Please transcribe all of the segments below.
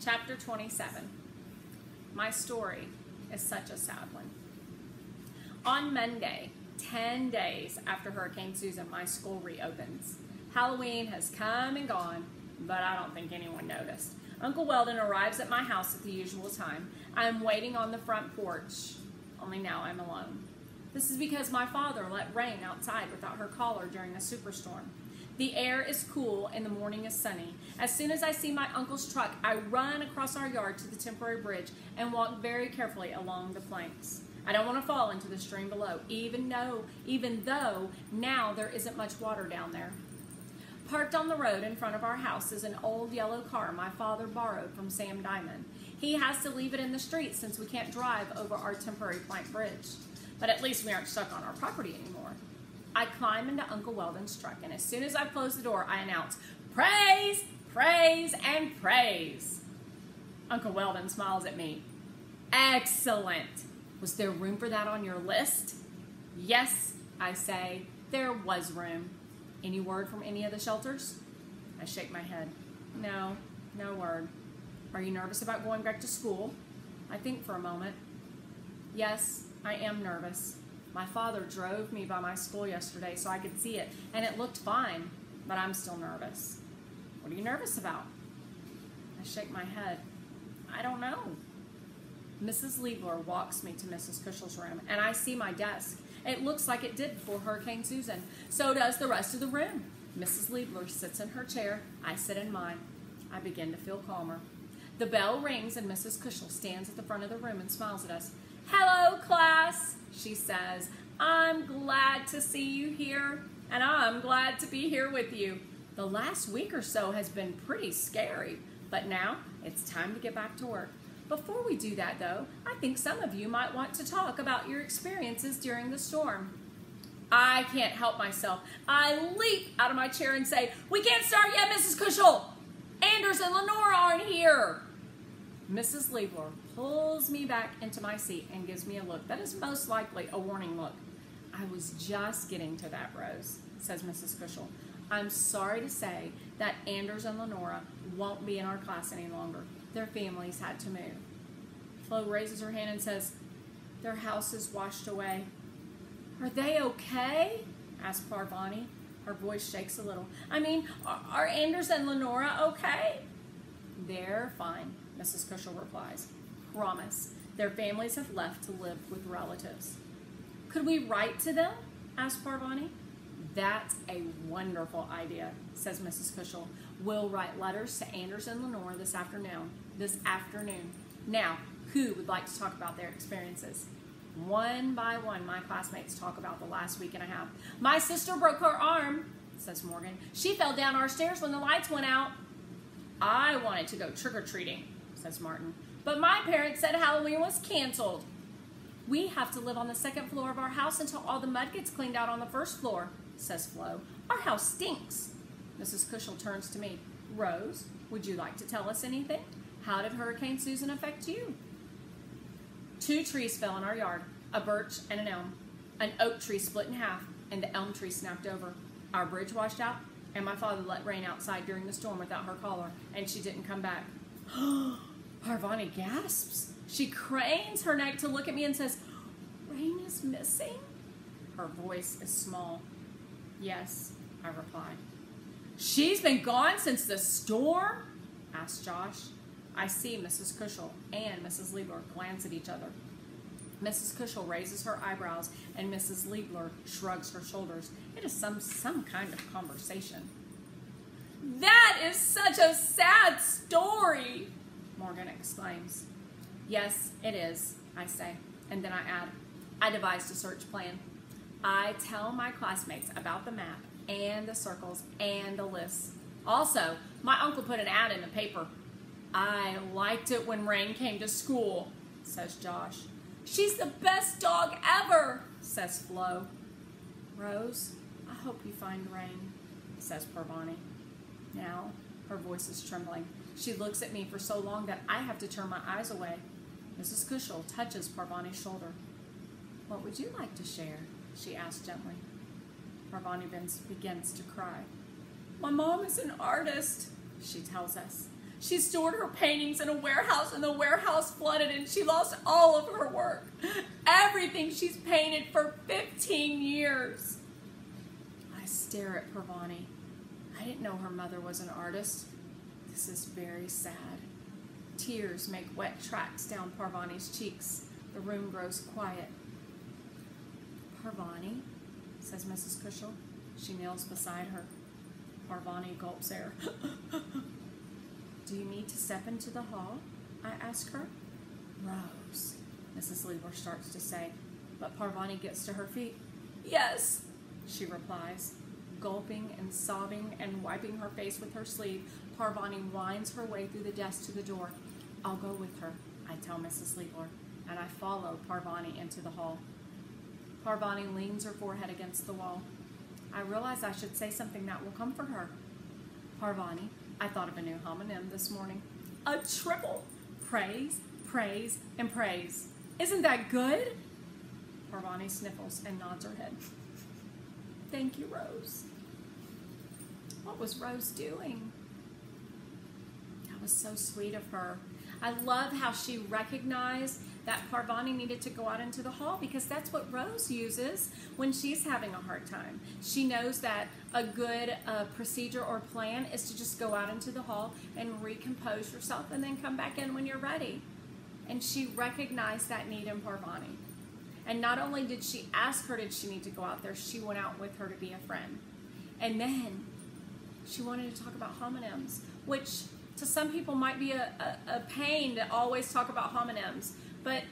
Chapter 27. My story is such a sad one. On Monday, 10 days after Hurricane Susan, my school reopens. Halloween has come and gone, but I don't think anyone noticed. Uncle Weldon arrives at my house at the usual time. I am waiting on the front porch, only now I'm alone. This is because my father let rain outside without her collar during a superstorm. The air is cool and the morning is sunny. As soon as I see my uncle's truck, I run across our yard to the temporary bridge and walk very carefully along the planks. I don't want to fall into the stream below, even though now there isn't much water down there. Parked on the road in front of our house is an old yellow car my father borrowed from Sam Diamond. He has to leave it in the street since we can't drive over our temporary plank bridge. But at least we aren't stuck on our property anymore. I climb into Uncle Weldon's truck, and as soon as I close the door, I announce, "Praise, praise, and praise." Uncle Weldon smiles at me. "Excellent. Was there room for that on your list?" "Yes," I say, "there was room." "Any word from any of the shelters?" I shake my head. No word." "Are you nervous about going back to school?" I think for a moment. "Yes, I am nervous. My father drove me by my school yesterday so I could see it, and it looked fine, but I'm still nervous." "What are you nervous about?" I shake my head. "I don't know." Mrs. Liebler walks me to Mrs. Cushell's room, and I see my desk. It looks like it did before Hurricane Susan. So does the rest of the room. Mrs. Liebler sits in her chair. I sit in mine. I begin to feel calmer. The bell rings, and Mrs. Cushell stands at the front of the room and smiles at us. "Hello, class," she says. "I'm glad to see you here, and I'm glad to be here with you. The last week or so has been pretty scary, but now it's time to get back to work. Before we do that, though, I think some of you might want to talk about your experiences during the storm." I can't help myself. I leap out of my chair and say, "We can't start yet, Mrs. Cushell. Anders and Lenora aren't here." Mrs. Liebler pulls me back into my seat and gives me a look that is most likely a warning look. "I was just getting to that, Rose," says Mrs. Cushell. "I'm sorry to say that Anders and Lenora won't be in our class any longer. Their families had to move." Flo raises her hand and says, "Their house is washed away." "Are they okay?" asks Parvani. Her voice shakes a little. "I mean, are Anders and Lenora okay?" "They're fine," Mrs. Cushell replies. "Promise. Their families have left to live with relatives." "Could we write to them?" asks Parvani. "That's a wonderful idea," says Mrs. Cushell. "We'll write letters to Anders and Lenora this afternoon. Now, who would like to talk about their experiences?" One by one, my classmates talk about the last week and a half. "My sister broke her arm," says Morgan. "She fell down our stairs when the lights went out." "I wanted to go trick-or-treating," says Martin, "but my parents said Halloween was canceled." "We have to live on the second floor of our house until all the mud gets cleaned out on the first floor," says Flo. "Our house stinks." Mrs. Cushell turns to me. "Rose, would you like to tell us anything? How did Hurricane Susan affect you?" 2 trees fell in our yard, a birch and an elm. An oak tree split in half, and the elm tree snapped over. Our bridge washed out, and my father let rain outside during the storm without her collar, and she didn't come back. Parvani gasps. She cranes her neck to look at me and says, "Rain is missing?" Her voice is small. "Yes," I reply. "She's been gone since the storm?" asks Josh. I see Mrs. Cushell and Mrs. Liebler glance at each other. Mrs. Cushell raises her eyebrows and Mrs. Liebler shrugs her shoulders. It is some kind of conversation. "That is such a sad story," Morgan exclaims. "Yes, it is," I say, and then I add, "I devised a search plan. I tell my classmates about the map and the circles and the lists. Also, my uncle put an ad in the paper." "I liked it when Rain came to school," says Josh. "She's the best dog ever," says Flo. "Rose, I hope you find Rain," says Parvani. Now her voice is trembling. She looks at me for so long that I have to turn my eyes away. Mrs. Cushell touches Parvani's shoulder. "What would you like to share?" she asks gently. Parvani begins to cry. "My mom is an artist," she tells us. She stored her paintings in a warehouse, and the warehouse flooded, and she lost all of her work. Everything she's painted for 15 years. I stare at Parvani. I didn't know her mother was an artist. This is very sad. Tears make wet tracks down Parvani's cheeks. The room grows quiet. Parvani, says Mrs. Kushel. She kneels beside her. Parvani gulps air. Do you need to step into the hall? I ask her. Rose, Mrs. Liebler starts to say, but Parvani gets to her feet. Yes, she replies. Gulping and sobbing and wiping her face with her sleeve, Parvani winds her way through the desk to the door. I'll go with her, I tell Mrs. Liebler, and I follow Parvani into the hall. Parvani leans her forehead against the wall. I realize I should say something that will comfort her. Parvani, I thought of a new homonym this morning. A triple. Praise, praise, and praise. Isn't that good? Parvani sniffles and nods her head. Thank you, Rose. What was Rose doing? That was so sweet of her. I love how she recognized that Parvani needed to go out into the hall, because that's what Rose uses when she's having a hard time. She knows that a good procedure or plan is to just go out into the hall and recompose yourself and then come back in when you're ready. And she recognized that need in Parvani. And not only did she ask her did she need to go out there, she went out with her to be a friend. And then she wanted to talk about homonyms, which to some people might be a pain to always talk about homonyms. But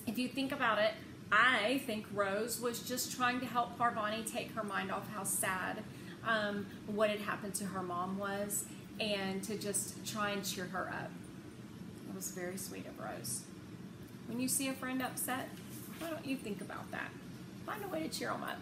if you think about it, I think Rose was just trying to help Parvani take her mind off how sad what had happened to her mom was, and to just try and cheer her up. It was very sweet of Rose. When you see a friend upset, why don't you think about that? Find a way to cheer them up.